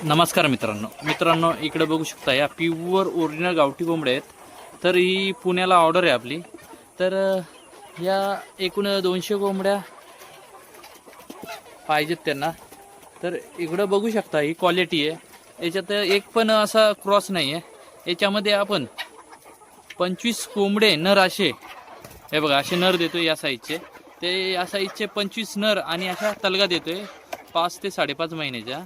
नमस्कार मित्रांनो इकडे बघू शकता या प्युअर ओरिजिनल गावठी कोंबड्या आहेत। तर ही पुण्याला ऑर्डर आहे आपली। तर या एकूण 200 कोंबड्या पाहिजेत त्यांना। तर इकडे बघू शकता ही क्वालिटी आहे, याच्यात एक पण असा क्रॉस नाही आहे। याच्यामध्ये आपण 25 कोंबडे नर असे हे बघा असे नर देतोय या साईजचे, ते या साईजचे 25 नर आणि अशा तलगा देतोय 5 ते 5.5 महिन्याच्या।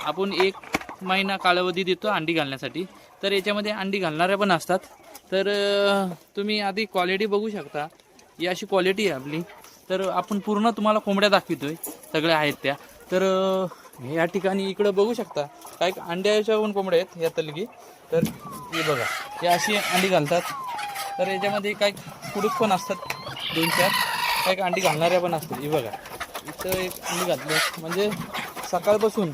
आपण 1 महिना कालावधी देतो अंडी घालण्यासाठी। तर याच्यामध्ये अंडी घालणाऱ्या पण असतात। तर तुम्ही आधी क्वालिटी बघू शकता, ही अशी क्वालिटी आहे आपली। तर आपण पूर्ण तुम्हाला कोंबड्या दाखवतोय, सगळ्या आहेत त्या। तर या ठिकाणी इकडे बघू शकता काय अंड्याच्या पण कोंबड्या आहेत या तलगी। तर हे बघा हे अशी अंडी घालतात। तर याच्यामध्ये काही कुडूक पण असतात 2-4, काही अंडी घालणाऱ्या पण असतात। हे बघा इथं एक अंडी घातली म्हणजे सकाळपासून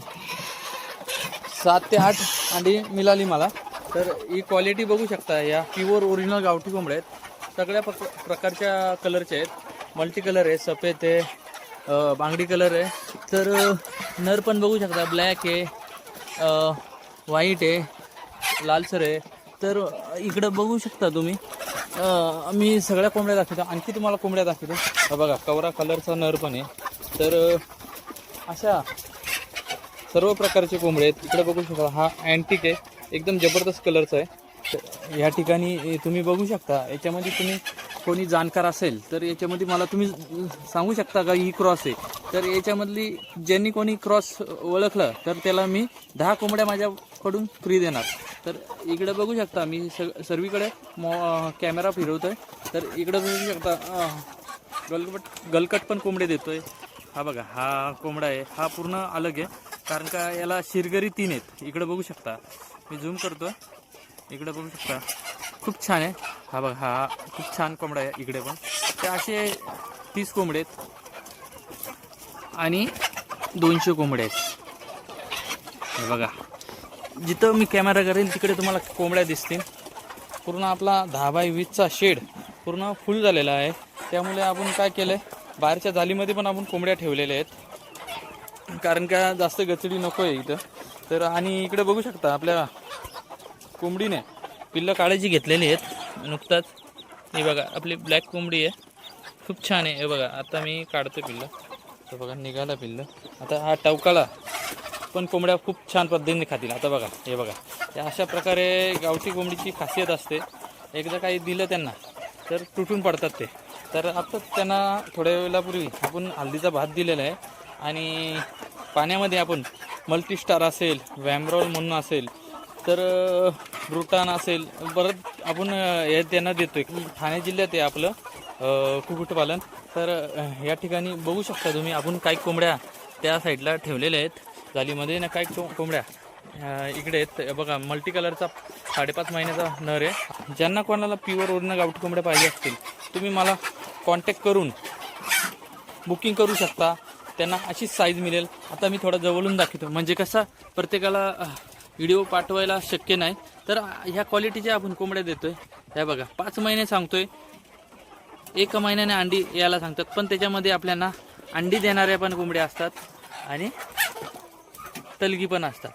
7 ते 8 अंडी मिळाली मला। तर ही क्वालिटी बघू शकता, या प्युअर ओरिजिनल गावठी कोंबड्या आहेत। सगळ्या प्रकारच्या कलरच्या आहेत, मल्टी कलर आहे, सफेद आहे, बांगडी कलर आहे। तर नर पण बघू शकता, ब्लॅक आहे, व्हाईट आहे, लालसर आहे। तर इकडं बघू शकता तुम्ही, मी सगळ्या कोंबड्या दाखवतो, आणखी तुम्हाला कोंबड्या दाखवतो। बघा कवरा कलरचा नर पण आहे। तर अशा सर्व प्रकारचे कोंबडे आहेत। इकडे बघू शकता हा अँटिक आहे, एकदम जबरदस्त कलरचा आहे। तर या ठिकाणी तुम्ही बघू शकता, याच्यामध्ये तुम्ही कोणी जाणकार असेल तर याच्यामध्ये मला तुम्ही सांगू शकता का ही क्रॉस आहे। तर याच्यामधली ज्यांनी कोणी क्रॉस ओळखलं तर त्याला मी 10 कोंबड्या माझ्याकडून फ्री देणार। तर इकडे बघू शकता मी सर्वीकडे कॅमेरा फिरवतोय। तर इकडे बघू शकता गलकट पण कोंबडे देतोय। हा बघा हा कोंबडा आहे, हा पूर्ण अलग आहे, कारण का याला शिरगरी 3 आहेत। इकडे बघू शकता, मी झूम करतो, इकडे बघू शकता खूप छान आहे। हा बघा हा खूप छान कोंबडा आहे। इकडे पण ते असे 30 कोंबडे आहेत आणि 200 कोंबडे आहेत। हे बघा जिथं मी कॅमेरा करेल तिकडे तुम्हाला कोंबड्या दिसतील। पूर्ण आपला 10 बाय 20चा शेड पूर्ण फुल झालेला आहे। त्यामुळे आपण काय केलं, बाहेरच्या जालीमध्ये पण आपण कोंबड्या ठेवलेल्या आहेत, कारण का जास्त गचडी नको आहे इथं। तर आणि इकडे बघू शकता आपल्या कोंबडीने पिल्लं काळजी घेतलेली आहेत नुकताच। हे बघा आपली ब्लॅक कोंबडी आहे, खूप छान आहे। हे बघा आता मी काढतो पिल्लं, तर बघा निघाला पिल्लं। आता हा टवकाला पण कोंबड्या खूप छान पद्धतीने खातील। आता बघा हे बघा, या अशा प्रकारे गावठी कोंबडीची खासियत असते, एकदा काही दिलं त्यांना तर तुटून पडतात ते। तर आता त्यांना थोड्या वेळापूर्वी आपण हळदीचा भात दिलेला आहे आणि पाण्यामध्ये आपण मल्टीस्टार असेल, वॅमरॉल म्हणून असेल, तर ब्रुटान असेल, परत आपण हे त्यांना देतो आहे। ठाणे जिल्ह्यात आहे आपलं कुक्कुटपालन। तर या ठिकाणी बघू शकता तुम्ही, आपण काही कोंबड्या त्या साईडला ठेवलेल्या आहेत जालीमध्ये ना, काही कोंबड्या इकडे आहेत। बघा मल्टी कलरचा 5.5 महिन्याचा नर आहे। ज्यांना कोणाला प्युअर ओरिजिनल गावठी कोंबड्या पाहिजे असतील तुम्ही मला कॉन्टॅक्ट करून बुकिंग करू शकता, त्यांना अशीच साईज मिळेल। आता मी थोडा जवळून दाखवतो, म्हणजे कसं प्रत्येकाला व्हिडिओ पाठवायला शक्य नाही। तर ह्या क्वालिटीच्या आपण कोंबड्या देतोय। हे बघा 5 महिने सांगतोय, 1 महिन्याने अंडी यायला सांगतात, पण त्याच्यामध्ये आपल्याला अंडी देणाऱ्या पण कोंबड्या असतात आणि तलगी पण असतात।